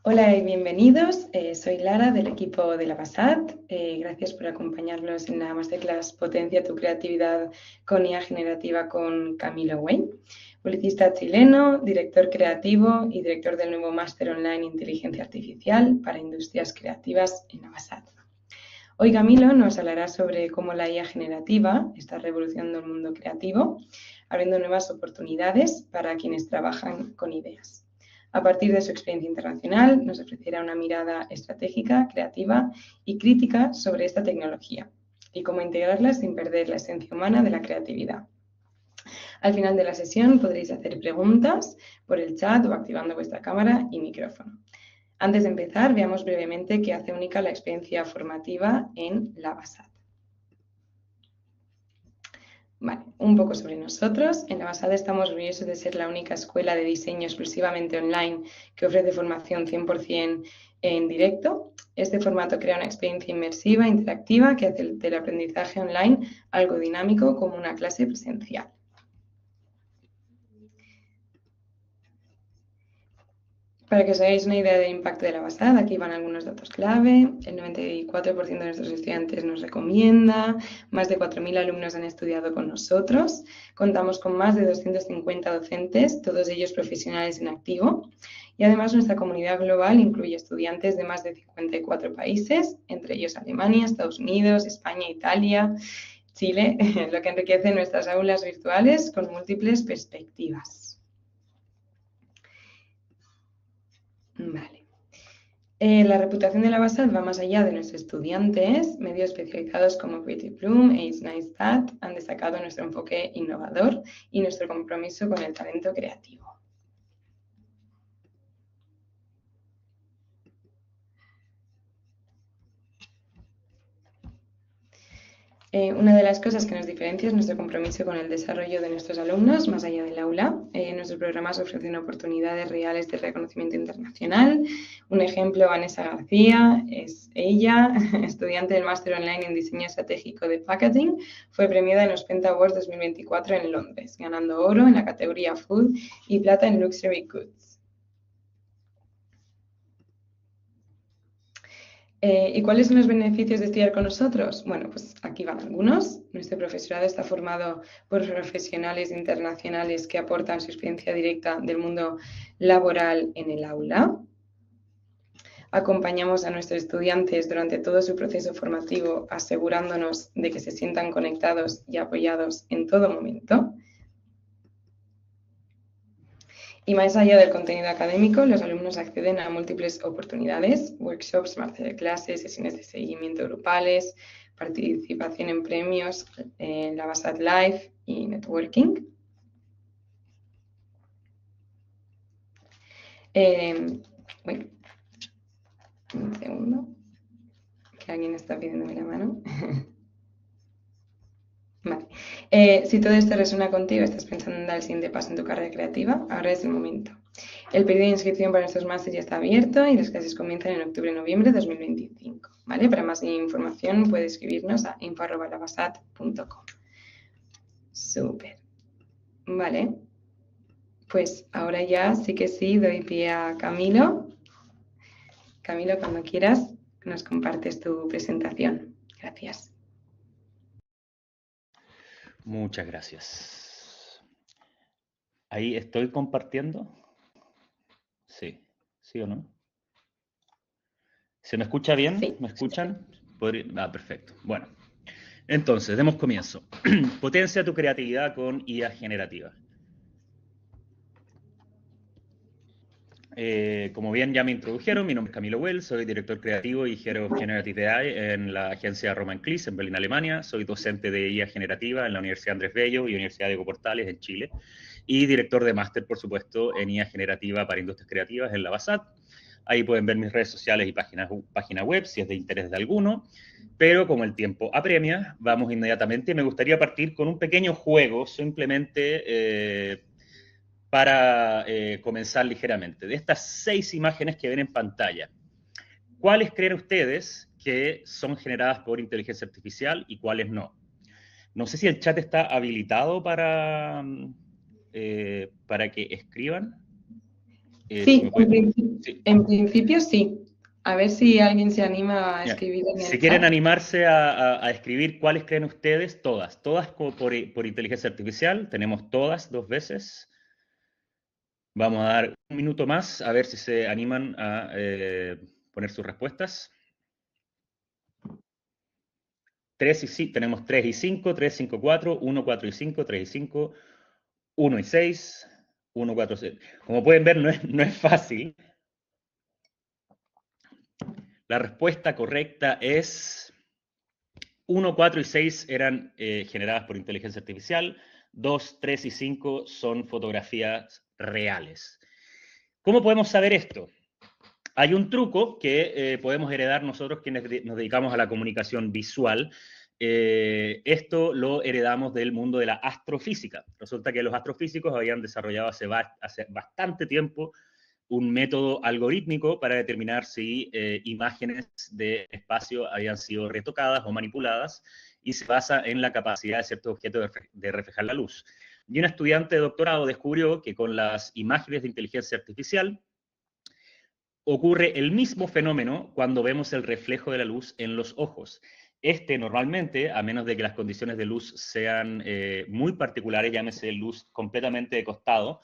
Hola y bienvenidos. Soy Lara del equipo de la BASAT. Gracias por acompañarnos en la Masterclass Potencia tu creatividad con IA generativa con Camilo Wayne, publicista chileno, director creativo y director del nuevo Máster Online Inteligencia Artificial para Industrias Creativas en la BASAT. Hoy Camilo nos hablará sobre cómo la IA generativa está revolucionando el mundo creativo, abriendo nuevas oportunidades para quienes trabajan con ideas. A partir de su experiencia internacional, nos ofrecerá una mirada estratégica, creativa y crítica sobre esta tecnología y cómo integrarla sin perder la esencia humana de la creatividad. Al final de la sesión podréis hacer preguntas por el chat o activando vuestra cámara y micrófono. Antes de empezar, veamos brevemente qué hace única la experiencia formativa en la BASAT. Vale, un poco sobre nosotros. En la BASAT estamos orgullosos de ser la única escuela de diseño exclusivamente online que ofrece formación 100% en directo. Este formato crea una experiencia inmersiva, interactiva, que hace del aprendizaje online algo dinámico como una clase presencial. Para que os hagáis una idea del impacto de la BASAT, aquí van algunos datos clave. El 94% de nuestros estudiantes nos recomienda, más de 4.000 alumnos han estudiado con nosotros, contamos con más de 250 docentes, todos ellos profesionales en activo, y además nuestra comunidad global incluye estudiantes de más de 54 países, entre ellos Alemania, Estados Unidos, España, Italia, Chile, lo que enriquece nuestras aulas virtuales con múltiples perspectivas. Vale. La reputación de la BASAT va más allá de nuestros estudiantes. Medios especializados como Creative Bloom e It's Nice That han destacado nuestro enfoque innovador y nuestro compromiso con el talento creativo. Una de las cosas que nos diferencia es nuestro compromiso con el desarrollo de nuestros alumnos más allá del aula. Nuestros programas ofrecen oportunidades reales de reconocimiento internacional. Un ejemplo, Vanessa García, es ella, estudiante del Máster Online en Diseño Estratégico de Packaging, fue premiada en los Penta Awards 2024 en Londres, ganando oro en la categoría Food y plata en Luxury Goods. ¿Y cuáles son los beneficios de estudiar con nosotros? Bueno, pues aquí van algunos. Nuestro profesorado está formado por profesionales internacionales que aportan su experiencia directa del mundo laboral en el aula. Acompañamos a nuestros estudiantes durante todo su proceso formativo, asegurándonos de que se sientan conectados y apoyados en todo momento. Y más allá del contenido académico, los alumnos acceden a múltiples oportunidades, workshops, masterclasses, sesiones de seguimiento grupales, participación en premios, la BASAT Live y networking. Un segundo, que alguien está pidiéndome la mano. Vale. Si todo esto resuena contigo, estás pensando en dar el siguiente paso en tu carrera creativa, ahora es el momento. El periodo de inscripción para nuestros másteres ya está abierto y las clases comienzan en octubre-noviembre de 2025. ¿Vale? Para más información puedes escribirnos a info@labasat.com. Súper. Vale. Pues ahora ya sí que sí doy pie a Camilo. Camilo, cuando quieras, nos compartes tu presentación. Gracias. Muchas gracias. Ahí estoy compartiendo. Sí, ¿sí o no? ¿Se me escucha bien? Sí. ¿Me escuchan? Perfecto. Bueno, entonces, demos comienzo. Potencia tu creatividad con IA generativa. Como bien ya me introdujeron, mi nombre es Camilo Well, soy director creativo y Head of Generative AI en la agencia Roman Clis en Berlín, Alemania. Soy docente de IA generativa en la Universidad Andrés Bello y Universidad de Portales en Chile. Y director de máster, por supuesto, en IA generativa para industrias creativas en la BASAT. Ahí pueden ver mis redes sociales y página web si es de interés de alguno. Pero como el tiempo apremia, vamos inmediatamente. Me gustaría partir con un pequeño juego, simplemente para comenzar ligeramente. De estas 6 imágenes que ven en pantalla, ¿cuáles creen ustedes que son generadas por inteligencia artificial y cuáles no? No sé si el chat está habilitado para que escriban. Sí, Sí. en principio sí. A ver si alguien se anima a Ya. escribir en Si el quieren chat. animarse a escribir cuáles creen ustedes, todas por inteligencia artificial, tenemos todas 2 veces. Vamos a dar un minuto más a ver si se animan a poner sus respuestas. Tenemos 3 y 5, 3, 5, 4, 1, 4 y 5, 3 y 5, 1 y 6, 1, 4, 6. Como pueden ver, no es fácil. La respuesta correcta es 1, 4 y 6 eran generadas por inteligencia artificial. 2, 3 y 5 son fotografías reales. ¿Cómo podemos saber esto? Hay un truco que podemos heredar nosotros quienes nos dedicamos a la comunicación visual. Esto lo heredamos del mundo de la astrofísica. Resulta que los astrofísicos habían desarrollado hace bastante tiempo un método algorítmico para determinar si imágenes de espacio habían sido retocadas o manipuladas, y se basa en la capacidad de ciertos objetos de reflejar la luz. Y un estudiante de doctorado descubrió que con las imágenes de inteligencia artificial ocurre el mismo fenómeno cuando vemos el reflejo de la luz en los ojos. Normalmente, a menos de que las condiciones de luz sean muy particulares, llámese luz completamente de costado,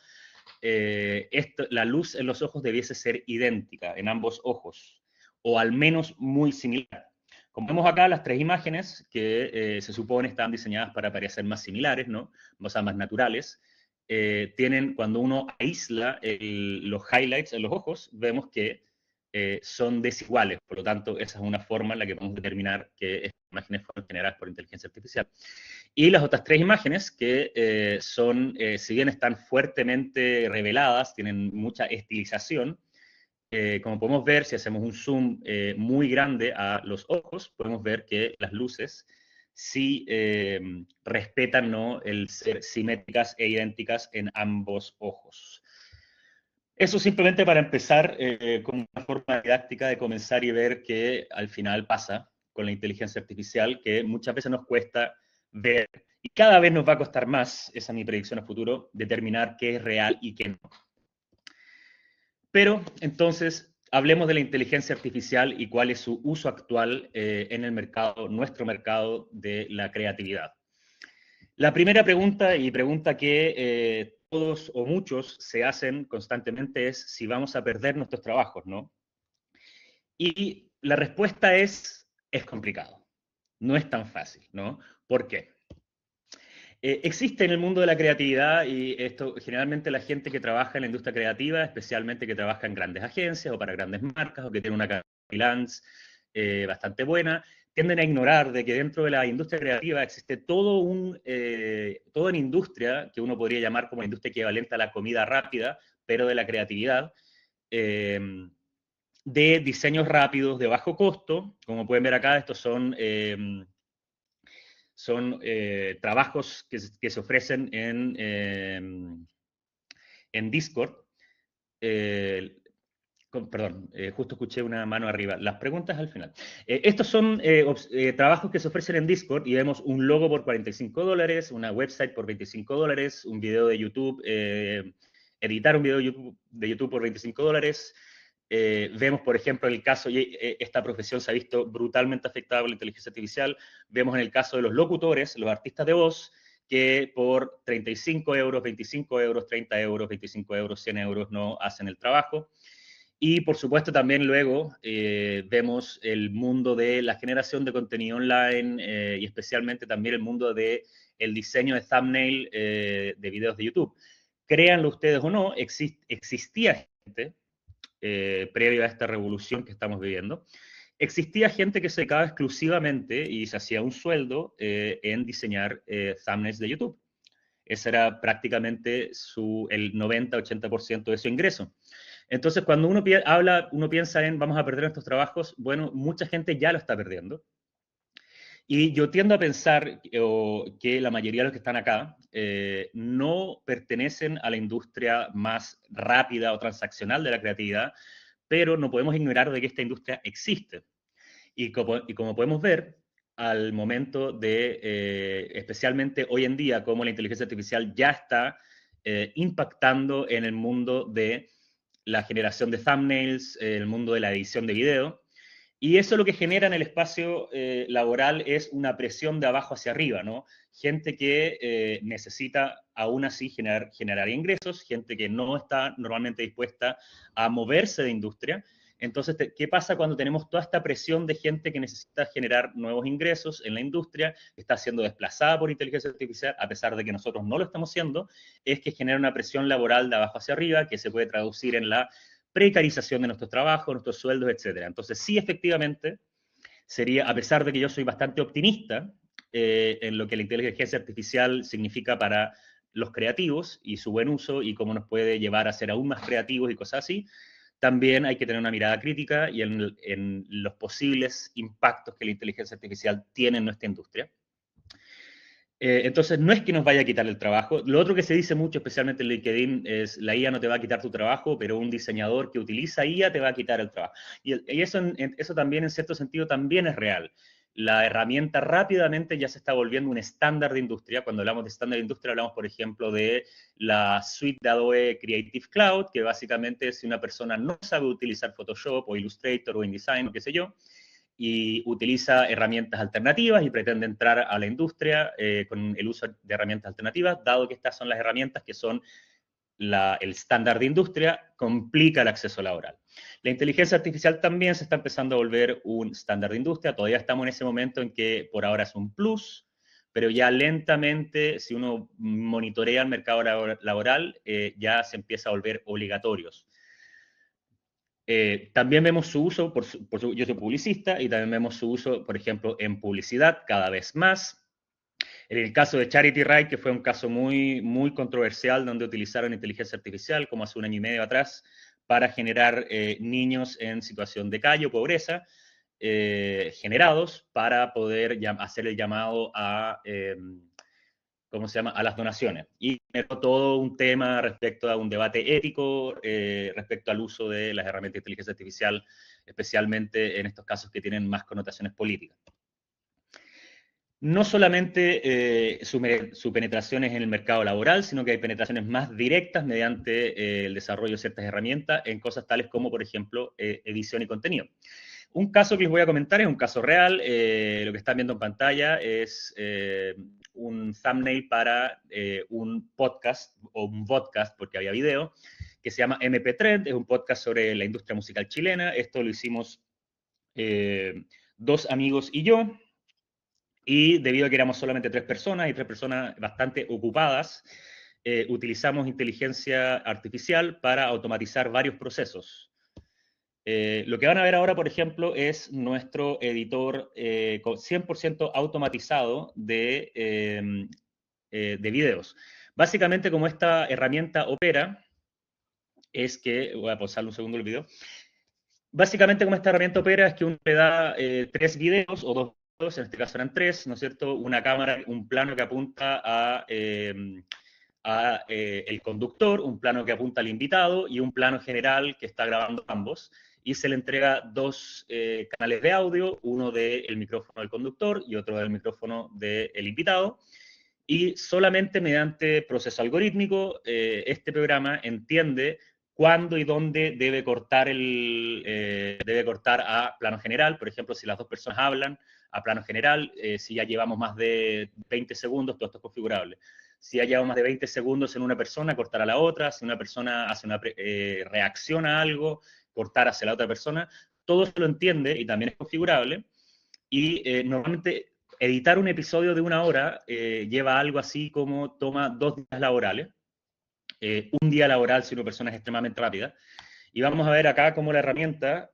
la luz en los ojos debiese ser idéntica en ambos ojos, o al menos muy similar. Como vemos acá, las 3 imágenes que se supone están diseñadas para parecer más similares, ¿no? O sea, más naturales, tienen, cuando uno aísla los highlights en los ojos, vemos que son desiguales. Por lo tanto, esa es una forma en la que podemos determinar que estas imágenes fueron generadas por inteligencia artificial. Y las otras 3 imágenes, que si bien están fuertemente reveladas, tienen mucha estilización, como podemos ver, si hacemos un zoom muy grande a los ojos, podemos ver que las luces sí respetan, ¿no?, el ser simétricas e idénticas en ambos ojos. Eso simplemente para empezar con una forma didáctica de comenzar y ver qué al final pasa con la inteligencia artificial, que muchas veces nos cuesta ver, y cada vez nos va a costar más, esa es mi predicción a futuro, determinar qué es real y qué no. Pero entonces, hablemos de la inteligencia artificial y cuál es su uso actual en el mercado, nuestro mercado de la creatividad. La primera pregunta, y pregunta que todos o muchos se hacen constantemente, es si vamos a perder nuestros trabajos, ¿no? Y la respuesta es complicado. No es tan fácil, ¿no? ¿Por qué? Existe en el mundo de la creatividad, y esto generalmente la gente que trabaja en la industria creativa, especialmente que trabaja en grandes agencias o para grandes marcas o que tiene una freelance bastante buena, tienden a ignorar de que dentro de la industria creativa existe toda una industria que uno podría llamar como la industria equivalente a la comida rápida, pero de la creatividad, de diseños rápidos de bajo costo. Como pueden ver acá, estos son trabajos que se ofrecen en Discord. Perdón, justo escuché una mano arriba. Las preguntas al final. Estos son trabajos que se ofrecen en Discord, y vemos un logo por $45, una website por $25, un video de YouTube, editar un video de YouTube por $25. Vemos, por ejemplo, en el caso, y esta profesión se ha visto brutalmente afectada por la inteligencia artificial. Vemos en el caso de los locutores, los artistas de voz, que por 35 euros, 25 euros, 30 euros, 25 euros, 100 euros no hacen el trabajo. Y por supuesto también luego vemos el mundo de la generación de contenido online y especialmente también el mundo de el diseño de thumbnail de videos de YouTube. Créanlo ustedes o no, existía gente previo a esta revolución que estamos viviendo, existía gente que se dedicaba exclusivamente y se hacía un sueldo en diseñar thumbnails de YouTube. Ese era prácticamente el 90-80% de su ingreso. Entonces, cuando uno piensa en vamos a perder nuestros trabajos, bueno, mucha gente ya lo está perdiendo. Y yo tiendo a pensar que la mayoría de los que están acá no pertenecen a la industria más rápida o transaccional de la creatividad, pero no podemos ignorar de que esta industria existe. Y como podemos ver, al momento de, especialmente hoy en día, cómo la inteligencia artificial ya está impactando en el mundo de la generación de thumbnails, el mundo de la edición de video. Y eso lo que genera en el espacio laboral es una presión de abajo hacia arriba, ¿no? Gente que necesita aún así generar ingresos, gente que no está normalmente dispuesta a moverse de industria. Entonces, ¿qué pasa cuando tenemos toda esta presión de gente que necesita generar nuevos ingresos en la industria, que está siendo desplazada por inteligencia artificial, a pesar de que nosotros no lo estamos haciendo? Es que genera una presión laboral de abajo hacia arriba que se puede traducir en la precarización de nuestros trabajos, nuestros sueldos, etcétera. Entonces, sí, efectivamente, sería, a pesar de que yo soy bastante optimista en lo que la inteligencia artificial significa para los creativos y su buen uso y cómo nos puede llevar a ser aún más creativos y cosas así, también hay que tener una mirada crítica y en los posibles impactos que la inteligencia artificial tiene en nuestra industria. Entonces, no es que nos vaya a quitar el trabajo. Lo otro que se dice mucho, especialmente en LinkedIn, es la IA no te va a quitar tu trabajo, pero un diseñador que utiliza IA te va a quitar el trabajo. Y eso también, en cierto sentido, también es real. La herramienta rápidamente ya se está volviendo un estándar de industria. Cuando hablamos de estándar de industria, hablamos, por ejemplo, de la suite de Adobe Creative Cloud, que básicamente si una persona no sabe utilizar Photoshop o Illustrator o InDesign o qué sé yo, y utiliza herramientas alternativas y pretende entrar a la industria con el uso de herramientas alternativas, dado que estas son las herramientas que son el estándar de industria, complica el acceso laboral. La inteligencia artificial también se está empezando a volver un estándar de industria, todavía estamos en ese momento en que por ahora es un plus, pero ya llentamente, si uno monitorea el mercado laboral, ya se empieza a volver obligatorios. También vemos su uso, yo soy publicista, y también vemos su uso, por ejemplo, en publicidad cada vez más. En el caso de Charity Ride, que fue un caso muy, muy controversial, donde utilizaron inteligencia artificial, como hace un año y medio atrás, para generar niños en situación de calle o pobreza, generados para poder hacer el llamado a ¿cómo se llama?, a las donaciones. Y generó todo un tema respecto a un debate ético, respecto al uso de las herramientas de inteligencia artificial, especialmente en estos casos que tienen más connotaciones políticas. No solamente su penetración es en el mercado laboral, sino que hay penetraciones más directas mediante el desarrollo de ciertas herramientas en cosas tales como, por ejemplo, edición y contenido. Un caso que les voy a comentar es un caso real. Lo que están viendo en pantalla es un thumbnail para un podcast, o un vodcast, porque había video, que se llama MP Trend. Es un podcast sobre la industria musical chilena. Esto lo hicimos dos amigos y yo. Y debido a que éramos solamente 3 personas y 3 personas bastante ocupadas, utilizamos inteligencia artificial para automatizar varios procesos. Lo que van a ver ahora, por ejemplo, es nuestro editor 100% automatizado de videos. Básicamente, como esta herramienta opera, es que, voy a pausar un segundo el video. Básicamente, como esta herramienta opera, es que uno le da 3 videos o 2 videos, en este caso eran 3, ¿no es cierto? Una cámara, un plano que apunta a el conductor, un plano que apunta al invitado y un plano general que está grabando ambos. Y se le entrega 2 canales de audio, uno del micrófono del conductor y otro del micrófono del invitado. Y solamente mediante proceso algorítmico, este programa entiende cuándo y dónde debe cortar a plano general. Por ejemplo, si las 2 personas hablan a plano general, si ya llevamos más de 20 segundos, todo esto es configurable. Si ya llevamos más de 20 segundos en una persona, cortar a la otra. Si una persona hace una reacción a algo, cortar hacia la otra persona. Todo eso lo entiende y también es configurable. Y normalmente editar un episodio de 1 hora lleva algo así como toma 2 días laborales. Un día laboral si una persona es extremadamente rápida. Y vamos a ver acá cómo la herramienta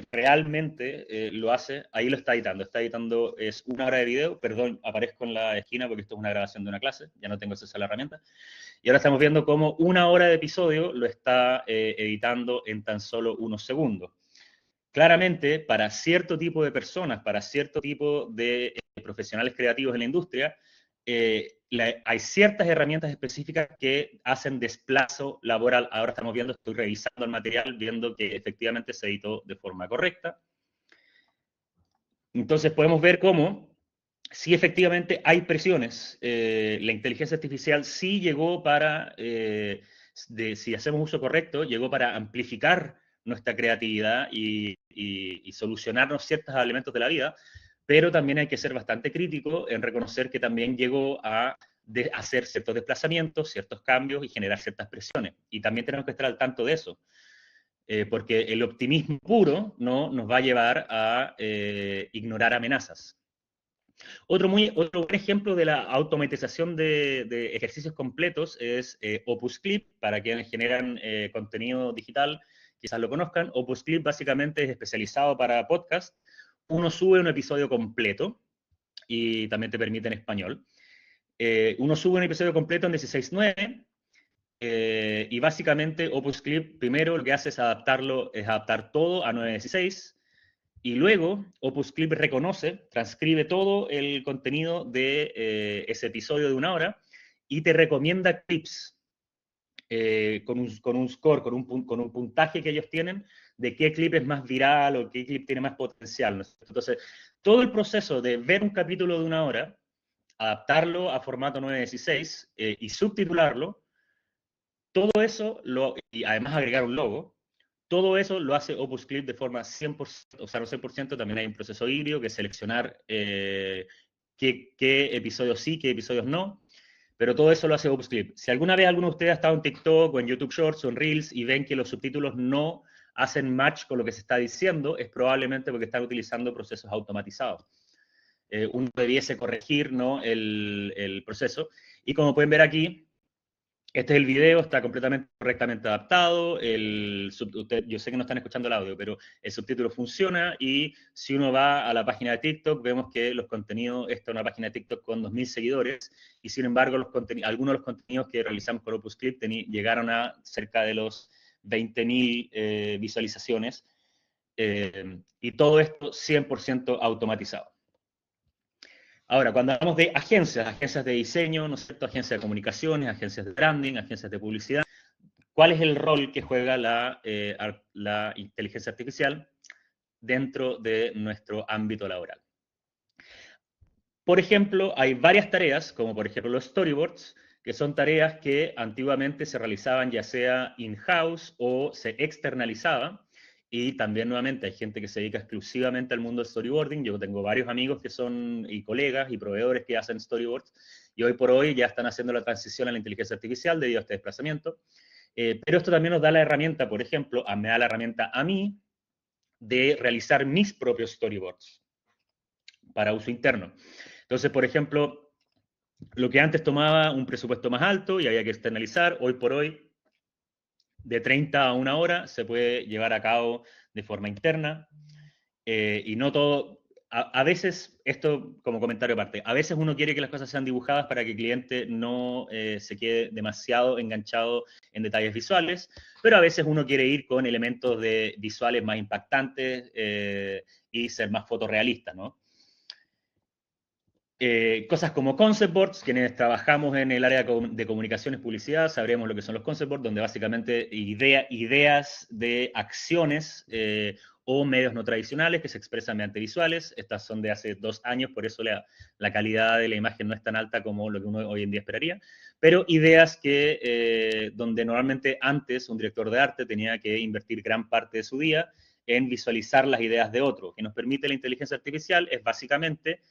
realmente lo hace. Ahí lo está editando. Está editando, es 1 hora de video. Perdón, aparezco en la esquina porque esto es una grabación de una clase. Ya no tengo acceso a la herramienta. Y ahora estamos viendo cómo 1 hora de episodio lo está editando en tan solo unos segundos. Claramente, para cierto tipo de personas, para cierto tipo de profesionales creativos en la industria, hay ciertas herramientas específicas que hacen desplazo laboral. Ahora estamos viendo, estoy revisando el material, viendo que efectivamente se editó de forma correcta. Entonces podemos ver cómo, sí efectivamente hay presiones. La inteligencia artificial sí llegó para si hacemos uso correcto, llegó para amplificar nuestra creatividad y solucionarnos ciertos elementos de la vida, pero también hay que ser bastante crítico en reconocer que también llegó a hacer ciertos desplazamientos, ciertos cambios y generar ciertas presiones. Y también tenemos que estar al tanto de eso, porque el optimismo puro no nos va a llevar a ignorar amenazas. Otro buen ejemplo de la automatización de ejercicios completos es Opus Clip, para quienes generan contenido digital, quizás lo conozcan. Opus Clip básicamente es especializado para podcast. Uno sube un episodio completo y también te permite en español. Uno sube un episodio completo en 16:9 y básicamente Opus Clip primero lo que hace es adaptar todo a 9:16. Y luego Opus Clip reconoce, transcribe todo el contenido de ese episodio de 1 hora y te recomienda clips con un score, con un puntaje que ellos tienen de qué clip es más viral o qué clip tiene más potencial, ¿no? Entonces, todo el proceso de ver un capítulo de 1 hora, adaptarlo a formato 9:16 y subtitularlo, todo eso, y además agregar un logo, todo eso lo hace Opus Clip de forma 100%, o sea, no 100%, también hay un proceso híbrido que es seleccionar qué episodios sí, qué episodios no, pero todo eso lo hace Opus Clip. Si alguna vez alguno de ustedes ha estado en TikTok o en YouTube Shorts o en Reels y ven que los subtítulos no hacen match con lo que se está diciendo, es probablemente porque están utilizando procesos automatizados. Uno debiese corregir, ¿no?, el proceso. Y como pueden ver aquí, este es el video, está completamente correctamente adaptado, yo sé que no están escuchando el audio, pero el subtítulo funciona y si uno va a la página de TikTok, vemos que los contenidos, esta es una página de TikTok con 2.000 seguidores y sin embargo algunos de los contenidos que realizamos con Opus Clip llegaron a cerca de los 20.000 visualizaciones y todo esto 100% automatizado. Ahora, cuando hablamos de agencias de diseño, ¿no es cierto?, agencias de comunicaciones, agencias de branding, agencias de publicidad, ¿cuál es el rol que juega la inteligencia artificial dentro de nuestro ámbito laboral? Por ejemplo, hay varias tareas, como por ejemplo los storyboards, que son tareas que antiguamente se realizaban ya sea in-house o se externalizaban. Y también, nuevamente, hay gente que se dedica exclusivamente al mundo del storyboarding. Yo tengo varios amigos que son, y colegas, y proveedores que hacen storyboards, y hoy por hoy ya están haciendo la transición a la inteligencia artificial debido a este desplazamiento. Pero esto también nos da la herramienta, por ejemplo, me da la herramienta a mí de realizar mis propios storyboards para uso interno. Entonces, por ejemplo, lo que antes tomaba un presupuesto más alto y había que externalizar, hoy por hoy, de 30 a 1 hora, se puede llevar a cabo de forma interna. Y no todo, a veces, esto como comentario aparte, a veces uno quiere que las cosas sean dibujadas para que el cliente no se quede demasiado enganchado en detalles visuales, pero a veces uno quiere ir con elementos visuales más impactantes y ser más fotorrealista, ¿no? Cosas como concept boards, quienes trabajamos en el área de comunicaciones, publicidad, sabremos lo que son los concept boards, donde básicamente ideas de acciones o medios no tradicionales que se expresan mediante visuales. Estas son de hace 2 años, por eso la calidad de la imagen no es tan alta como lo que uno hoy en día esperaría, pero ideas donde normalmente antes un director de arte tenía que invertir gran parte de su día en visualizar las ideas de otro. Que nos permite la inteligencia artificial es básicamente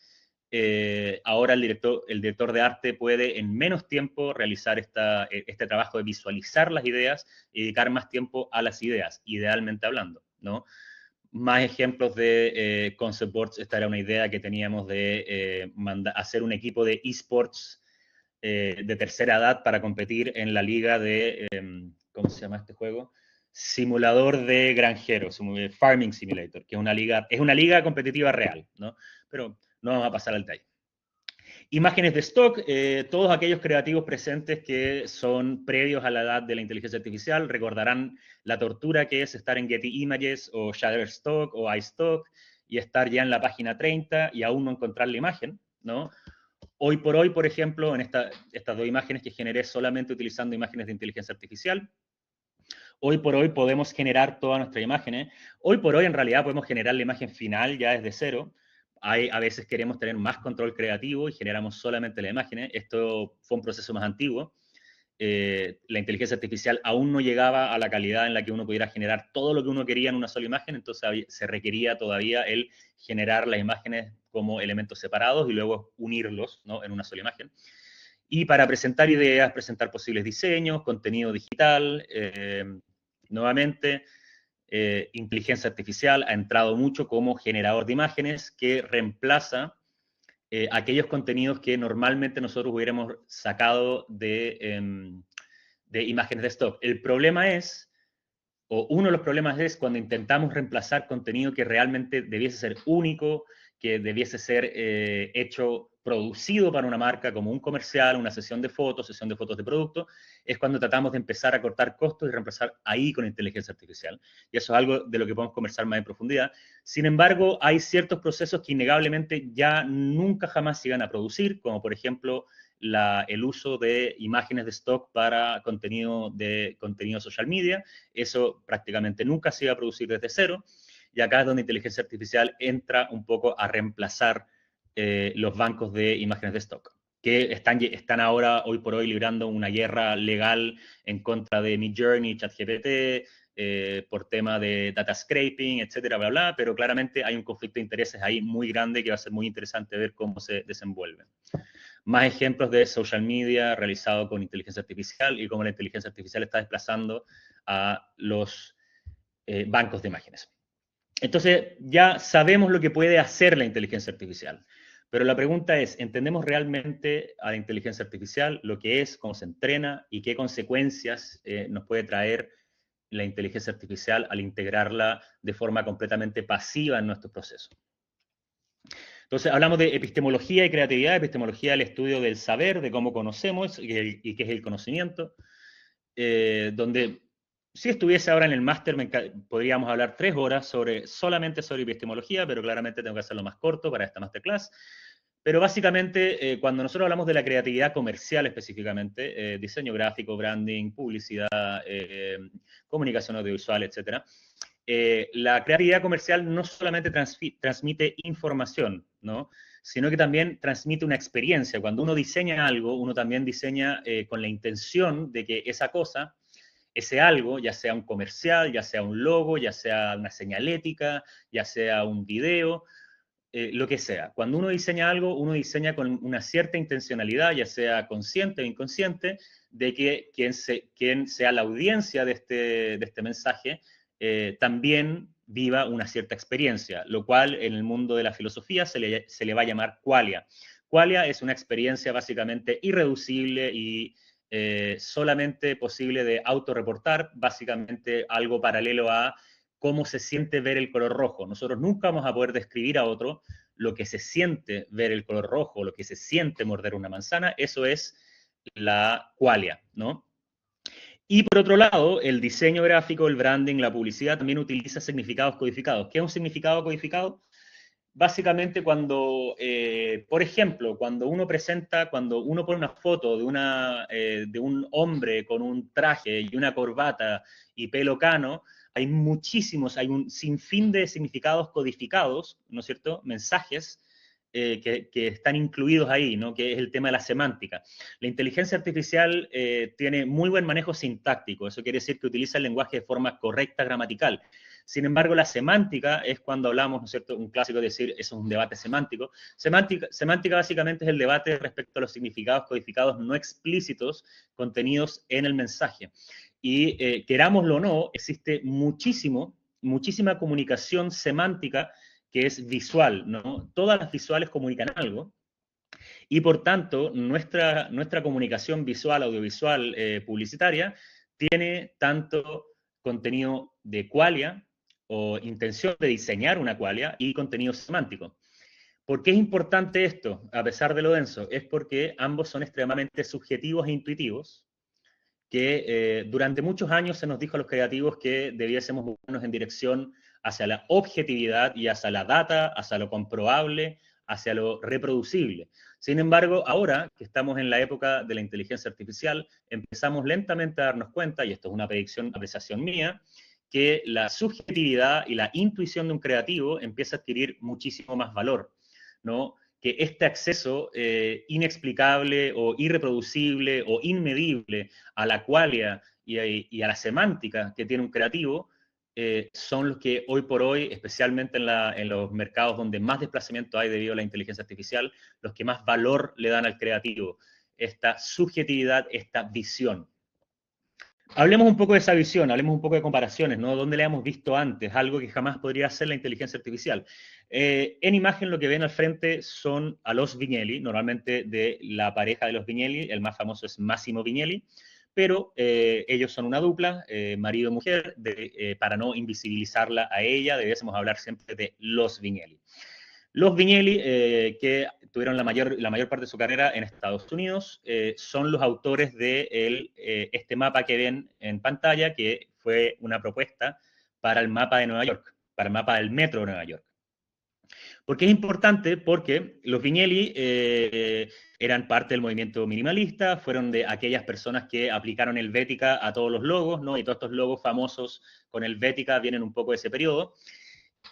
ahora el director de arte puede en menos tiempo realizar este trabajo de visualizar las ideas y dedicar más tiempo a las ideas, idealmente hablando, ¿no? Más ejemplos de concept boards. Esta era una idea que teníamos de hacer un equipo de esports de tercera edad para competir en la liga de, ¿cómo se llama este juego? Simulador de granjeros, Farming Simulator, que es una liga competitiva real, ¿no? Pero no vamos a pasar al detalle. Imágenes de stock, todos aquellos creativos presentes que son previos a la edad de la inteligencia artificial recordarán la tortura que es estar en Getty Images o Shutterstock o iStock y estar ya en la página 30 y aún no encontrar la imagen, ¿no? Hoy por hoy, por ejemplo, en estas 2 imágenes que generé solamente utilizando imágenes de inteligencia artificial, hoy por hoy podemos generar todas nuestras imágenes. Hoy por hoy, en realidad, podemos generar la imagen final ya desde cero. A veces queremos tener más control creativo y generamos solamente las imágenes. Esto fue un proceso más antiguo. la inteligencia artificial aún no llegaba a la calidad en la que uno pudiera generar todo lo que uno quería en una sola imagen, entonces se requería todavía el generar las imágenes como elementos separados y luego unirlos, ¿no?, en una sola imagen. Y para presentar ideas, presentar posibles diseños, contenido digital, nuevamente, inteligencia artificial ha entrado mucho como generador de imágenes que reemplaza aquellos contenidos que normalmente nosotros hubiéramos sacado de imágenes de stock. El problema es, o uno de los problemas es cuando intentamos reemplazar contenido que realmente debiese ser único, que debiese ser hecho, producido para una marca, como un comercial, una sesión de fotos de producto, es cuando tratamos de empezar a cortar costos y reemplazar ahí con inteligencia artificial. Y eso es algo de lo que podemos conversar más en profundidad. Sin embargo, hay ciertos procesos que innegablemente ya nunca jamás se van a producir, como por ejemplo el uso de imágenes de stock para contenido social media. Eso prácticamente nunca se iba a producir desde cero, y acá es donde inteligencia artificial entra un poco a reemplazar los bancos de imágenes de stock, que están ahora, hoy por hoy, librando una guerra legal en contra de Midjourney, ChatGPT, por tema de data scraping, etcétera, bla, bla, pero claramente hay un conflicto de intereses ahí muy grande que va a ser muy interesante ver cómo se desenvuelve. Más ejemplos de social media realizado con inteligencia artificial y cómo la inteligencia artificial está desplazando a los bancos de imágenes. Entonces, ya sabemos lo que puede hacer la inteligencia artificial, pero la pregunta es, ¿entendemos realmente a la inteligencia artificial, lo que es, cómo se entrena y qué consecuencias nos puede traer la inteligencia artificial al integrarla de forma completamente pasiva en nuestro proceso? Entonces, hablamos de epistemología y creatividad. Epistemología, el estudio del saber, de cómo conocemos y qué es el conocimiento, donde si estuviese ahora en el máster podríamos hablar 3 horas solamente sobre epistemología, pero claramente tengo que hacerlo más corto para esta masterclass. Pero básicamente, cuando nosotros hablamos de la creatividad comercial específicamente, diseño gráfico, branding, publicidad, comunicación audiovisual, etcétera, la creatividad comercial no solamente transmite información, ¿no?, sino que también transmite una experiencia. Cuando uno diseña algo, uno también diseña con la intención de que esa cosa, ese algo, ya sea un comercial, ya sea un logo, ya sea una señalética, ya sea un video, lo que sea. Cuando uno diseña algo, uno diseña con una cierta intencionalidad, ya sea consciente o inconsciente, de que quien sea la audiencia de este mensaje también viva una cierta experiencia, lo cual en el mundo de la filosofía se le va a llamar qualia. Qualia es una experiencia básicamente irreducible y solamente posible de autorreportar, básicamente algo paralelo a cómo se siente ver el color rojo. Nosotros nunca vamos a poder describir a otro lo que se siente ver el color rojo, lo que se siente morder una manzana. Eso es la qualia, ¿no? Y por otro lado, el diseño gráfico, el branding, la publicidad también utiliza significados codificados. ¿Qué es un significado codificado? Básicamente cuando, por ejemplo, cuando uno pone una foto de un hombre con un traje y una corbata y pelo cano, hay un sinfín de significados codificados, ¿no es cierto?, mensajes que están incluidos ahí, ¿no?, que es el tema de la semántica. La inteligencia artificial tiene muy buen manejo sintáctico, eso quiere decir que utiliza el lenguaje de forma correcta gramatical. Sin embargo, la semántica es cuando hablamos, ¿no es cierto?, un clásico de decir, eso es un debate semántico. Semántica básicamente es el debate respecto a los significados codificados no explícitos contenidos en el mensaje. Y querámoslo o no, existe muchísima comunicación semántica que es visual, ¿no? Todas las visuales comunican algo, y por tanto, nuestra comunicación visual, audiovisual, publicitaria, tiene tanto contenido de qualia o intención de diseñar una qualia y contenido semántico. ¿Por qué es importante esto, a pesar de lo denso? Es porque ambos son extremadamente subjetivos e intuitivos, que durante muchos años se nos dijo a los creativos que debiésemos movernos en dirección hacia la objetividad y hacia la data, hacia lo comprobable, hacia lo reproducible. Sin embargo, ahora que estamos en la época de la inteligencia artificial, empezamos lentamente a darnos cuenta, y esto es una apreciación mía, que la subjetividad y la intuición de un creativo empieza a adquirir muchísimo más valor, ¿no? que este acceso inexplicable o irreproducible o inmedible a la qualia y a la semántica que tiene un creativo, son los que hoy por hoy, especialmente en los mercados donde más desplazamiento hay debido a la inteligencia artificial, los que más valor le dan al creativo, esta subjetividad, esta visión. Hablemos un poco de esa visión, hablemos un poco de comparaciones, ¿no? ¿Dónde la hemos visto antes? Algo que jamás podría hacer la inteligencia artificial. En imagen lo que ven al frente son a los Vignelli, normalmente de la pareja de los Vignelli, el más famoso es Massimo Vignelli, pero ellos son una dupla, marido y mujer, para no invisibilizarla a ella, debiésemos hablar siempre de los Vignelli. Los Vignelli, que tuvieron la mayor parte de su carrera en Estados Unidos, son los autores de este mapa que ven en pantalla, que fue una propuesta para el mapa de Nueva York, para el mapa del metro de Nueva York. ¿Por qué es importante? Porque los Vignelli eran parte del movimiento minimalista, fueron de aquellas personas que aplicaron Helvética a todos los logos, ¿no? Y todos estos logos famosos con Helvética vienen un poco de ese periodo.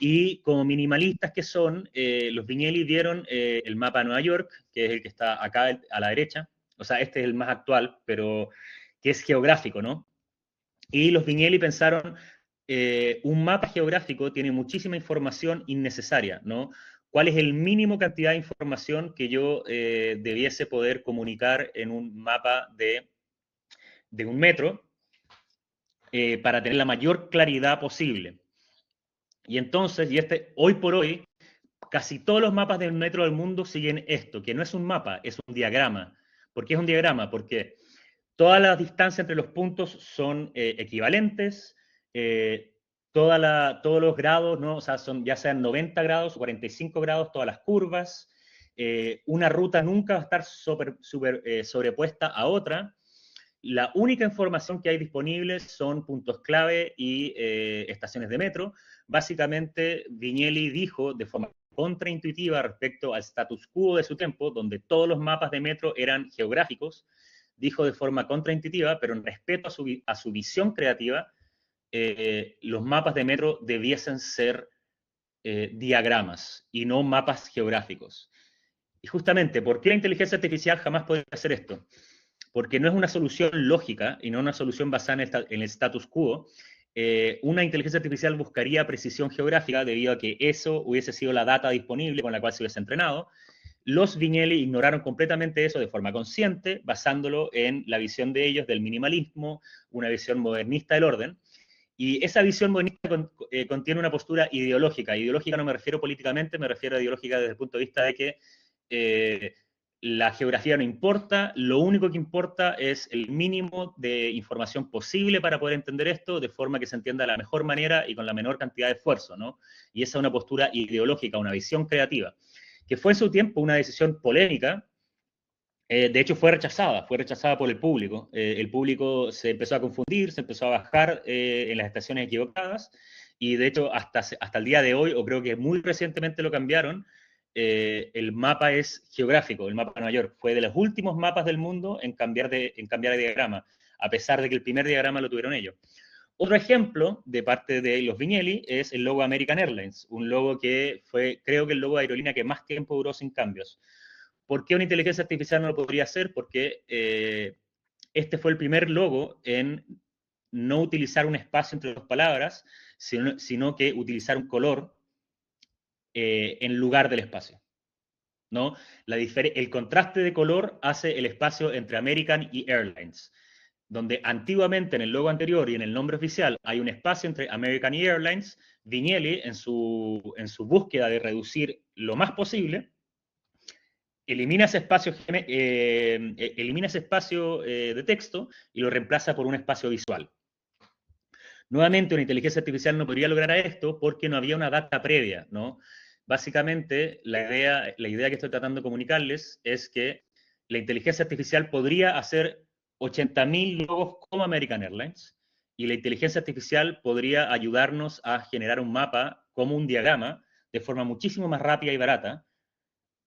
Y como minimalistas que son, los Vignelli vieron el mapa de Nueva York, que es el que está acá a la derecha, o sea, este es el más actual, pero que es geográfico, ¿no? Y los Vignelli pensaron, un mapa geográfico tiene muchísima información innecesaria, ¿no? ¿Cuál es el mínimo cantidad de información que yo debiese poder comunicar en un mapa de un metro para tener la mayor claridad posible? Y entonces, hoy por hoy, casi todos los mapas del metro del mundo siguen esto, que no es un mapa, es un diagrama. ¿Por qué es un diagrama? Porque todas las distancias entre los puntos son equivalentes, todos los grados, ¿no? O sea, ya sean 90 grados o 45 grados, todas las curvas. Una ruta nunca va a estar sobrepuesta a otra. La única información que hay disponible son puntos clave y estaciones de metro. Básicamente, Vignelli dijo de forma contraintuitiva respecto al status quo de su tiempo, donde todos los mapas de metro eran geográficos, dijo de forma contraintuitiva, pero en respeto a su visión creativa, los mapas de metro debiesen ser diagramas y no mapas geográficos. Y justamente, ¿por qué la inteligencia artificial jamás podría hacer esto? Porque no es una solución lógica y no una solución basada en el status quo. Una inteligencia artificial buscaría precisión geográfica debido a que eso hubiese sido la data disponible con la cual se hubiese entrenado. Los Vignelli ignoraron completamente eso de forma consciente, basándolo en la visión de ellos del minimalismo, una visión modernista del orden. Y esa visión modernista contiene una postura ideológica. Ideológica no me refiero políticamente, me refiero a ideológica desde el punto de vista de que la geografía no importa, lo único que importa es el mínimo de información posible para poder entender esto de forma que se entienda de la mejor manera y con la menor cantidad de esfuerzo, ¿no? Y esa es una postura ideológica, una visión creativa, que fue en su tiempo una decisión polémica. De hecho, fue rechazada por el público. El público se empezó a confundir, se empezó a bajar en las estaciones equivocadas, y de hecho, hasta el día de hoy, o creo que muy recientemente lo cambiaron, el mapa es geográfico, el mapa de Nueva York. Fue de los últimos mapas del mundo en cambiar de diagrama, a pesar de que el primer diagrama lo tuvieron ellos. Otro ejemplo de parte de los Vignelli es el logo American Airlines, un logo que fue, creo que el logo de aerolínea que más tiempo duró sin cambios. ¿Por qué una inteligencia artificial no lo podría hacer? Porque este fue el primer logo en no utilizar un espacio entre dos palabras, sino que utilizar un color en lugar del espacio, ¿no? El contraste de color hace el espacio entre American y Airlines, donde antiguamente en el logo anterior y en el nombre oficial hay un espacio entre American y Airlines. Vignelli, en su búsqueda de reducir lo más posible, elimina ese espacio de texto y lo reemplaza por un espacio visual. Nuevamente, una inteligencia artificial no podría lograr esto porque no había una data previa, ¿no? Básicamente, la idea que estoy tratando de comunicarles es que la inteligencia artificial podría hacer 80.000 logos como American Airlines, y la inteligencia artificial podría ayudarnos a generar un mapa como un diagrama de forma muchísimo más rápida y barata.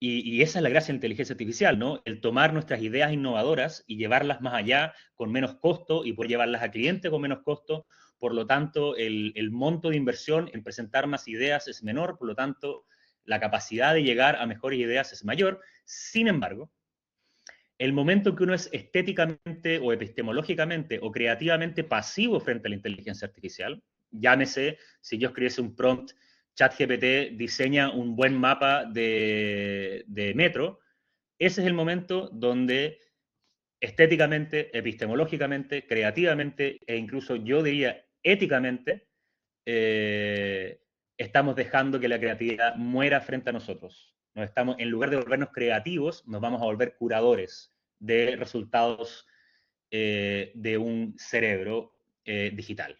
Y esa es la gracia de la inteligencia artificial, ¿no? El tomar nuestras ideas innovadoras y llevarlas más allá con menos costo y poder llevarlas a cliente con menos costo. Por lo tanto, el monto de inversión en presentar más ideas es menor, por lo tanto, la capacidad de llegar a mejores ideas es mayor. Sin embargo, el momento en que uno es estéticamente o epistemológicamente o creativamente pasivo frente a la inteligencia artificial, llámese, si yo escribiese un prompt, ChatGPT diseña un buen mapa de metro, ese es el momento donde estéticamente, epistemológicamente, creativamente e incluso yo diría éticamente, estamos dejando que la creatividad muera frente a nosotros. En lugar de volvernos creativos, nos vamos a volver curadores de resultados de un cerebro digital,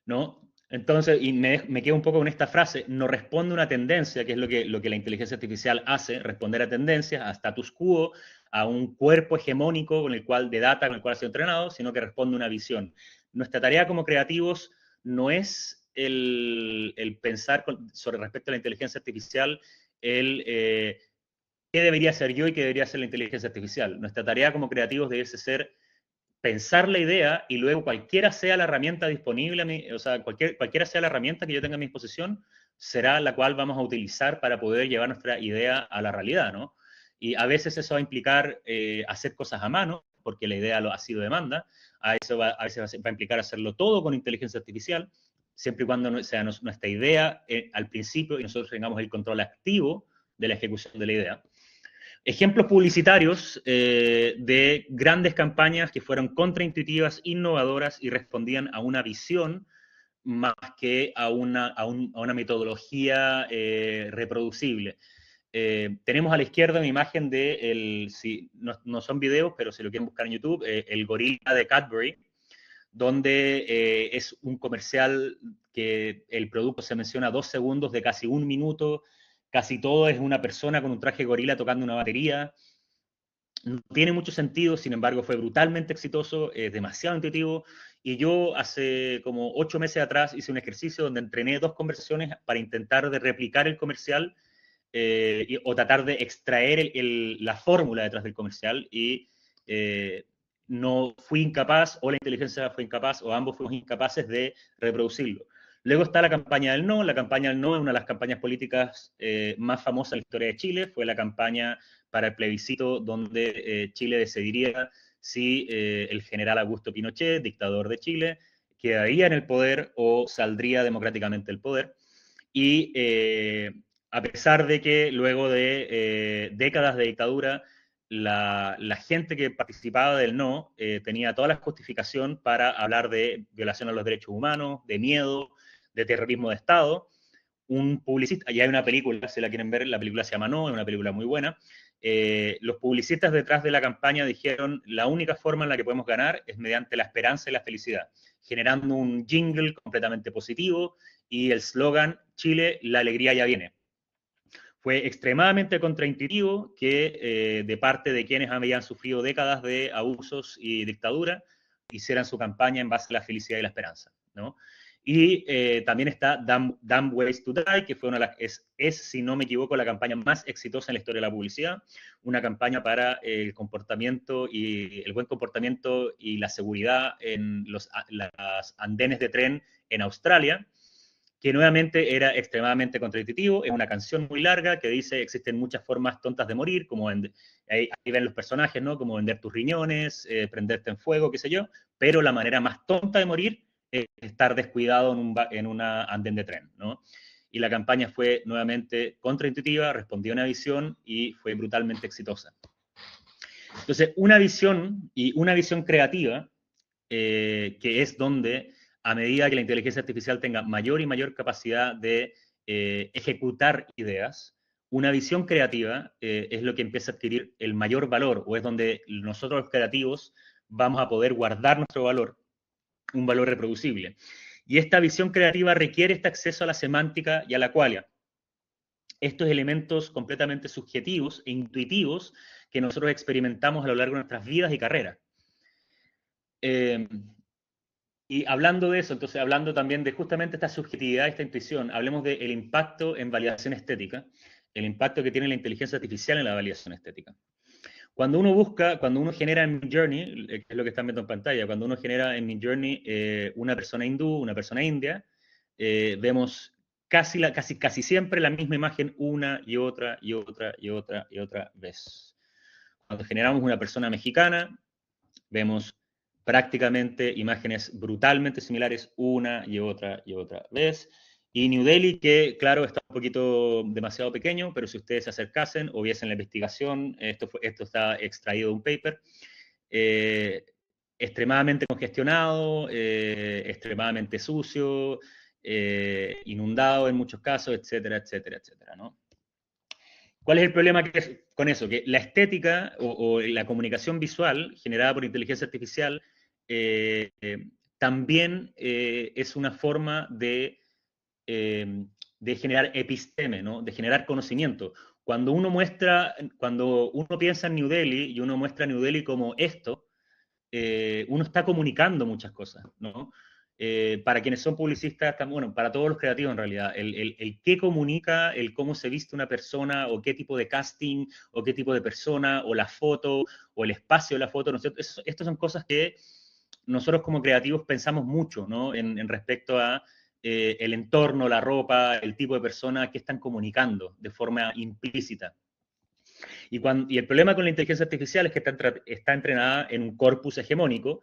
¿no? Entonces, y me quedo un poco con esta frase, no responde a una tendencia, que es lo que la inteligencia artificial hace, responder a tendencias, a status quo, a un cuerpo hegemónico de data con el cual ha sido entrenado, sino que responde a una visión. Nuestra tarea como creativos no es el pensar sobre respecto a la inteligencia artificial, qué debería ser yo y qué debería ser la inteligencia artificial. Nuestra tarea como creativos debe ser pensar la idea y luego cualquiera sea la herramienta disponible, o sea, cualquiera sea la herramienta que yo tenga a mi disposición, será la cual vamos a utilizar para poder llevar nuestra idea a la realidad, ¿no? Y a veces eso va a implicar hacer cosas a mano, porque la idea ha sido demanda, a veces va a implicar hacerlo todo con inteligencia artificial, siempre y cuando sea nuestra idea al principio y nosotros tengamos el control activo de la ejecución de la idea. Ejemplos publicitarios de grandes campañas que fueron contraintuitivas, innovadoras y respondían a una visión más que a una metodología reproducible. Tenemos a la izquierda una imagen de, no son videos, pero si lo quieren buscar en YouTube, el gorila de Cadbury, donde es un comercial que el producto se menciona 2 segundos de casi 1 minuto, casi todo es una persona con un traje de gorila tocando una batería. No tiene mucho sentido, sin embargo fue brutalmente exitoso, es demasiado intuitivo, y yo hace como 8 meses atrás hice un ejercicio donde entrené 2 conversaciones para intentar de replicar el comercial o tratar de extraer la fórmula detrás del comercial y no fui incapaz, o la inteligencia fue incapaz, o ambos fuimos incapaces de reproducirlo. Luego está la campaña del no. La campaña del no es una de las campañas políticas más famosas en la historia de Chile. Fue la campaña para el plebiscito donde Chile decidiría si el general Augusto Pinochet, dictador de Chile, quedaría en el poder o saldría democráticamente del poder. Y a pesar de que luego de décadas de dictadura, la gente que participaba del no tenía toda la justificación para hablar de violación a los derechos humanos, de miedo, de terrorismo de Estado. Un publicista, y hay una película, si la quieren ver, la película se llama No, es una película muy buena. Los publicistas detrás de la campaña dijeron, la única forma en la que podemos ganar es mediante la esperanza y la felicidad, generando un jingle completamente positivo y el slogan, Chile, la alegría ya viene. Fue extremadamente contraintuitivo que de parte de quienes habían sufrido décadas de abusos y dictadura, hicieran su campaña en base a la felicidad y la esperanza, ¿no? Y también está Dumb Ways to Die, que fue si no me equivoco, la campaña más exitosa en la historia de la publicidad, una campaña para el comportamiento y el buen comportamiento y la seguridad en las andenes de tren en Australia, que nuevamente era extremadamente contraintuitivo. Es una canción muy larga que dice existen muchas formas tontas de morir, como ahí ven los personajes, ¿no? Como vender tus riñones, prenderte en fuego, qué sé yo, pero la manera más tonta de morir es estar descuidado en una andén de tren, ¿no? Y la campaña fue nuevamente contraintuitiva, respondió a una visión y fue brutalmente exitosa. Entonces, una visión creativa, que es donde a medida que la inteligencia artificial tenga mayor y mayor capacidad de ejecutar ideas, una visión creativa es lo que empieza a adquirir el mayor valor, o es donde nosotros los creativos vamos a poder guardar nuestro valor, un valor reproducible. Y esta visión creativa requiere este acceso a la semántica y a la qualia. Estos elementos completamente subjetivos e intuitivos que nosotros experimentamos a lo largo de nuestras vidas y carreras. Y hablando de eso, entonces hablando también de justamente esta subjetividad, esta intuición, hablemos del impacto en validación estética, el impacto que tiene la inteligencia artificial en la validación estética. Cuando uno genera en Midjourney, que es lo que están viendo en pantalla, cuando uno genera en Midjourney una persona hindú, una persona india, vemos casi siempre la misma imagen una y otra y otra y otra y otra vez. Cuando generamos una persona mexicana, vemos prácticamente imágenes brutalmente similares una y otra vez. Y New Delhi, que claro, está un poquito demasiado pequeño, pero si ustedes se acercasen o viesen la investigación, esto está extraído de un paper, extremadamente congestionado, extremadamente sucio, inundado en muchos casos, etcétera, etcétera, etcétera, ¿no? ¿Cuál es el problema con eso? Que la estética o la comunicación visual generada por inteligencia artificial eh, también es una forma de generar episteme, ¿no? De generar conocimiento. Cuando uno piensa en New Delhi y uno muestra New Delhi como esto, uno está comunicando muchas cosas, ¿no? Para quienes son publicistas, bueno, para todos los creativos en realidad, el qué comunica, el cómo se viste una persona, o qué tipo de casting, o qué tipo de persona, o la foto, o el espacio de la foto, ¿no? Estas son cosas que nosotros como creativos pensamos mucho, ¿no? En respecto a el entorno, la ropa, el tipo de persona que están comunicando de forma implícita. Y el problema con la inteligencia artificial es que está entrenada en un corpus hegemónico,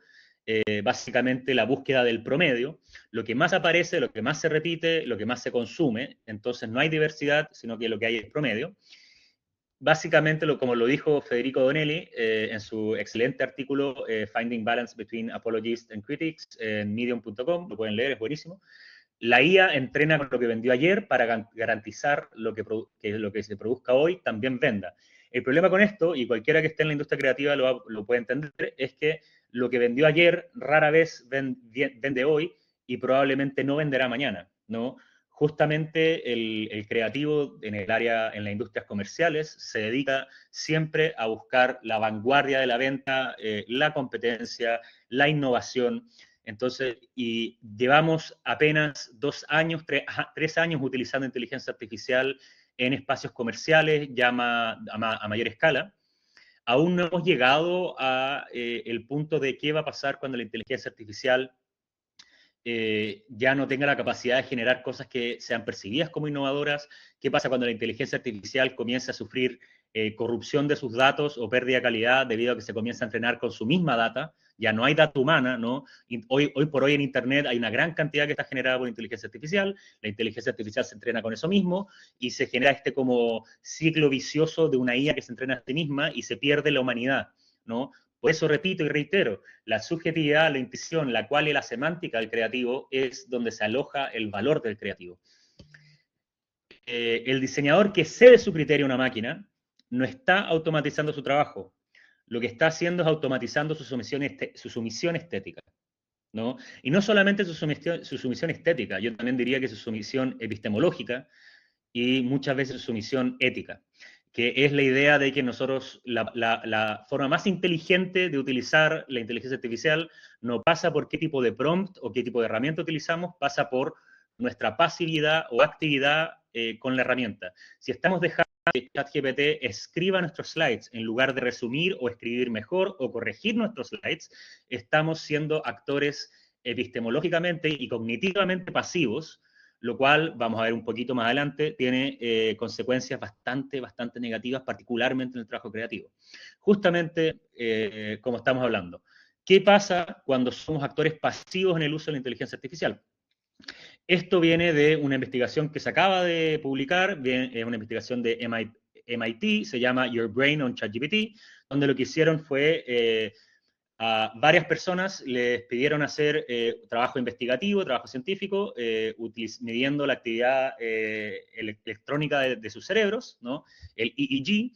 básicamente la búsqueda del promedio, lo que más aparece, lo que más se repite, lo que más se consume, entonces no hay diversidad, sino que lo que hay es promedio. Básicamente, como lo dijo Federico Donelli en su excelente artículo Finding Balance Between Apologists and Critics en medium.com, lo pueden leer, es buenísimo. La IA entrena con lo que vendió ayer para garantizar que lo que se produzca hoy también venda. El problema con esto, y cualquiera que esté en la industria creativa lo puede entender, es que lo que vendió ayer rara vez vende hoy y probablemente no venderá mañana, ¿no? Justamente el creativo en las industrias comerciales se dedica siempre a buscar la vanguardia de la venta, la competencia, la innovación. Entonces, y llevamos apenas 2 años, 3 años utilizando inteligencia artificial en espacios comerciales ya a mayor escala. Aún no hemos llegado a el punto de qué va a pasar cuando la inteligencia artificial ya no tenga la capacidad de generar cosas que sean percibidas como innovadoras. ¿Qué pasa cuando la inteligencia artificial comienza a sufrir corrupción de sus datos o pérdida de calidad debido a que se comienza a entrenar con su misma data? Ya no hay data humana, ¿no? Hoy por hoy en Internet hay una gran cantidad que está generada por inteligencia artificial, la inteligencia artificial se entrena con eso mismo y se genera este como ciclo vicioso de una IA que se entrena a sí misma y se pierde la humanidad, ¿no? Por eso repito y reitero, la subjetividad, la intuición, la cual es la semántica del creativo, es donde se aloja el valor del creativo. El diseñador que cede su criterio a una máquina no está automatizando su trabajo. Lo que está haciendo es automatizando su sumisión estética, ¿no? Y no solamente su sumisión estética, yo también diría que su sumisión epistemológica y muchas veces su sumisión ética, que es la idea de que nosotros, la forma más inteligente de utilizar la inteligencia artificial no pasa por qué tipo de prompt o qué tipo de herramienta utilizamos, pasa por nuestra pasividad o actividad con la herramienta. Si estamos dejando que ChatGPT escriba nuestros slides en lugar de resumir o escribir mejor o corregir nuestros slides, estamos siendo actores epistemológicamente y cognitivamente pasivos, lo cual, vamos a ver un poquito más adelante, tiene consecuencias bastante negativas, particularmente en el trabajo creativo. Justamente, como estamos hablando, ¿qué pasa cuando somos actores pasivos en el uso de la inteligencia artificial? Esto viene de una investigación que se acaba de publicar, es una investigación de MIT, se llama Your Brain on ChatGPT, donde lo que hicieron fue a varias personas les pidieron hacer trabajo investigativo, trabajo científico, midiendo la actividad electrónica de sus cerebros, ¿no? El EEG,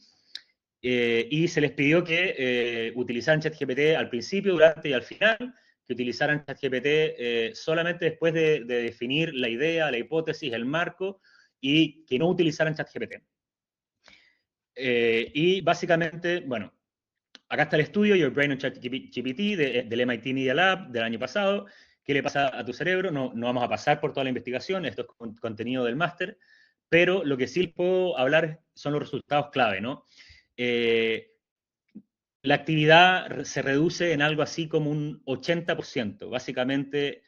y se les pidió que utilizaran ChatGPT al principio, durante y al final, que utilizaran ChatGPT solamente después de definir la idea, la hipótesis, el marco, y que no utilizaran ChatGPT. Y básicamente, bueno, acá está el estudio, Your Brain on ChatGPT, del MIT Media Lab del año pasado. ¿Qué le pasa a tu cerebro? No vamos a pasar por toda la investigación, esto es contenido del máster, pero lo que sí puedo hablar son los resultados clave, ¿no? La actividad se reduce en algo así como un 80%. Básicamente,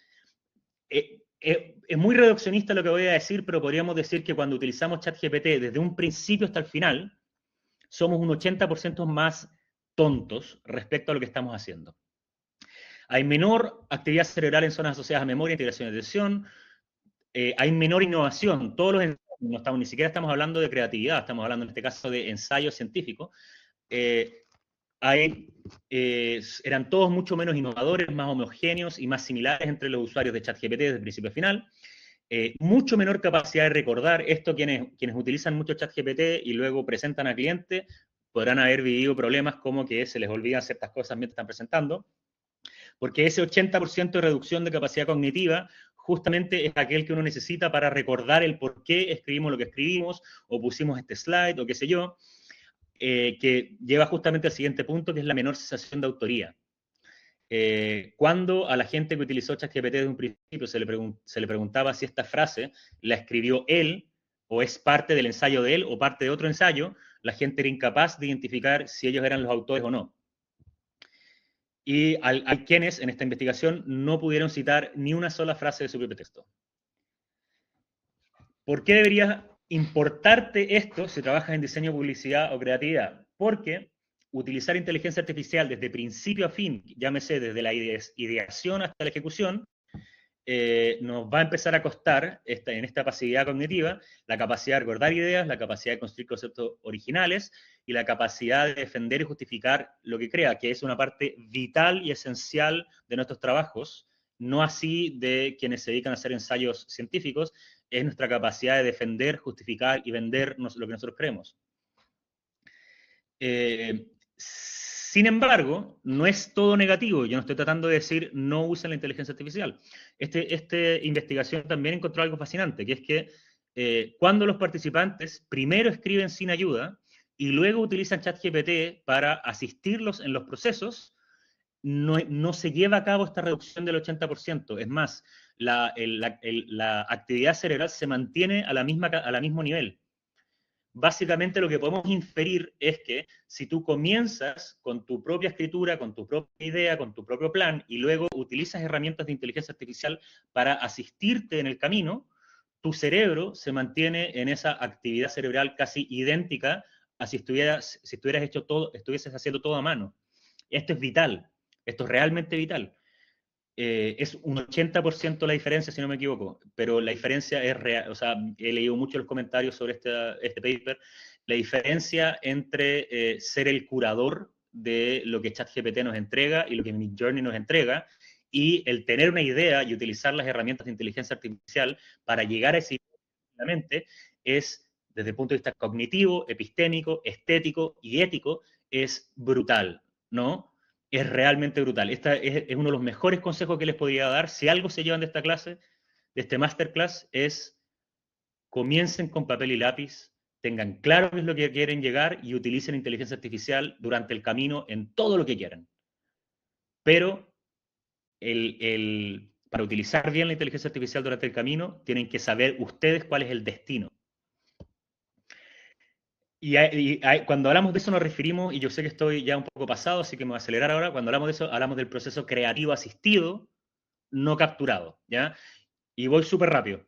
es muy reduccionista lo que voy a decir, pero podríamos decir que cuando utilizamos ChatGPT desde un principio hasta el final, somos un 80% más tontos respecto a lo que estamos haciendo. Hay menor actividad cerebral en zonas asociadas a memoria, integración y atención, hay menor innovación. Todos los ensayos, ni siquiera estamos hablando de creatividad, estamos hablando en este caso de ensayos científicos. Eran todos mucho menos innovadores, más homogéneos y más similares entre los usuarios de ChatGPT desde el principio a final. Mucho menor capacidad de recordar. Esto quienes utilizan mucho ChatGPT y luego presentan al cliente podrán haber vivido problemas como que se les olvidan ciertas cosas mientras están presentando, porque ese 80% de reducción de capacidad cognitiva justamente es aquel que uno necesita para recordar el por qué escribimos lo que escribimos, o pusimos este slide, o qué sé yo, que lleva justamente al siguiente punto, que es la menor sensación de autoría. Cuando a la gente que utilizó ChatGPT desde un principio se le preguntaba si esta frase la escribió él, o es parte del ensayo de él, o parte de otro ensayo, la gente era incapaz de identificar si ellos eran los autores o no. Y hay quienes en esta investigación no pudieron citar ni una sola frase de su propio texto. ¿Por qué debería importarte esto si trabajas en diseño, publicidad o creatividad? Porque utilizar inteligencia artificial desde principio a fin, llámese desde la ideación hasta la ejecución, nos va a empezar a costar en esta pasividad cognitiva la capacidad de recordar ideas, la capacidad de construir conceptos originales y la capacidad de defender y justificar lo que crea, que es una parte vital y esencial de nuestros trabajos, no así de quienes se dedican a hacer ensayos científicos, es nuestra capacidad de defender, justificar y vender lo que nosotros creemos. Sin embargo, no es todo negativo. Yo no estoy tratando de decir no usen la inteligencia artificial. Esta investigación también encontró algo fascinante, que es que cuando los participantes primero escriben sin ayuda y luego utilizan ChatGPT para asistirlos en los procesos, no se lleva a cabo esta reducción del 80%. Es más, la actividad cerebral se mantiene al mismo nivel. Básicamente lo que podemos inferir es que si tú comienzas con tu propia escritura, con tu propia idea, con tu propio plan, y luego utilizas herramientas de inteligencia artificial para asistirte en el camino, tu cerebro se mantiene en esa actividad cerebral casi idéntica a si estuvieses haciendo todo a mano. Esto es vital, esto es realmente vital. Es un 80% la diferencia, si no me equivoco, pero la diferencia es real. O sea, he leído mucho los comentarios sobre este paper. La diferencia entre ser el curador de lo que ChatGPT nos entrega y lo que Midjourney nos entrega, y el tener una idea y utilizar las herramientas de inteligencia artificial para llegar a esa idea, es, desde el punto de vista cognitivo, epistémico, estético y ético, es brutal, ¿no? Es realmente brutal. Este es uno de los mejores consejos que les podría dar. Si algo se llevan de esta clase, de este masterclass, es comiencen con papel y lápiz, tengan claro qué es lo que quieren llegar y utilicen inteligencia artificial durante el camino en todo lo que quieran. Pero para utilizar bien la inteligencia artificial durante el camino, tienen que saber ustedes cuál es el destino. Y cuando hablamos de eso nos referimos, y yo sé que estoy ya un poco pasado, así que me voy a acelerar ahora, cuando hablamos de eso, hablamos del proceso creativo asistido, no capturado, ¿ya? Y voy súper rápido.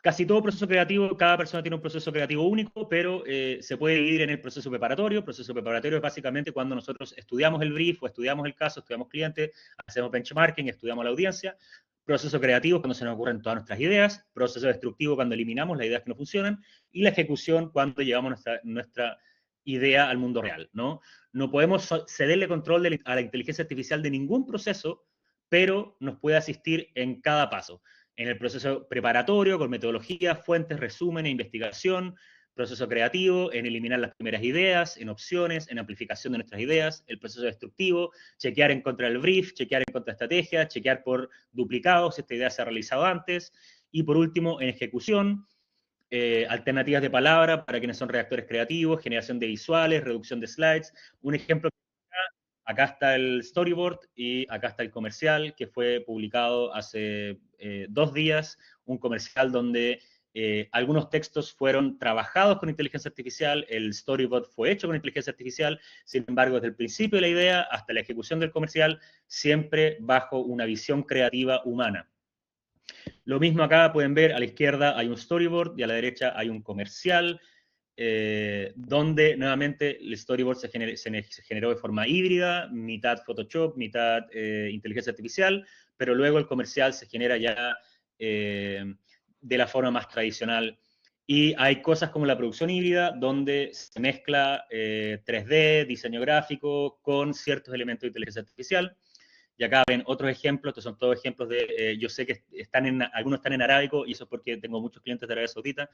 Casi todo proceso creativo, cada persona tiene un proceso creativo único, pero se puede dividir en el proceso preparatorio. El proceso preparatorio es básicamente cuando nosotros estudiamos el brief, o estudiamos el caso, estudiamos cliente, hacemos benchmarking, estudiamos la audiencia. Proceso creativo cuando se nos ocurren todas nuestras ideas. Proceso destructivo cuando eliminamos las ideas que no funcionan. Y la ejecución cuando llevamos nuestra idea al mundo real, ¿no? No podemos cederle control a la inteligencia artificial de ningún proceso, pero nos puede asistir en cada paso. En el proceso preparatorio, con metodología, fuentes, resumen e investigación. Proceso creativo, en eliminar las primeras ideas, en opciones, en amplificación de nuestras ideas. El proceso destructivo, chequear en contra del brief, chequear en contra de estrategia, chequear por duplicados si esta idea se ha realizado antes. Y por último, en ejecución, alternativas de palabra para quienes son redactores creativos, generación de visuales, reducción de slides. Un ejemplo, acá está el storyboard y acá está el comercial que fue publicado hace 2 días, un comercial donde algunos textos fueron trabajados con inteligencia artificial, el storyboard fue hecho con inteligencia artificial, sin embargo, desde el principio de la idea hasta la ejecución del comercial, siempre bajo una visión creativa humana. Lo mismo acá, pueden ver, a la izquierda hay un storyboard y a la derecha hay un comercial, donde nuevamente el storyboard se generó de forma híbrida, mitad Photoshop, mitad inteligencia artificial, pero luego el comercial se genera ya de la forma más tradicional. Y hay cosas como la producción híbrida, donde se mezcla 3D, diseño gráfico, con ciertos elementos de inteligencia artificial. Y acá ven otros ejemplos, estos son todos ejemplos de, yo sé que algunos están en arábico, y eso es porque tengo muchos clientes de Arabia Saudita.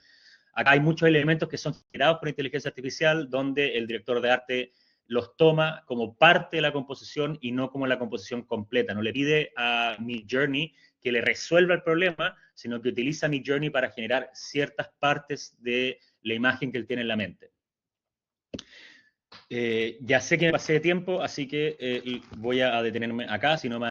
Acá hay muchos elementos que son generados por inteligencia artificial, donde el director de arte los toma como parte de la composición y no como la composición completa. No le pide a Midjourney que le resuelva el problema, sino que utiliza Midjourney para generar ciertas partes de la imagen que él tiene en la mente. Ya sé que me pasé de tiempo, así que voy a detenerme acá, si no me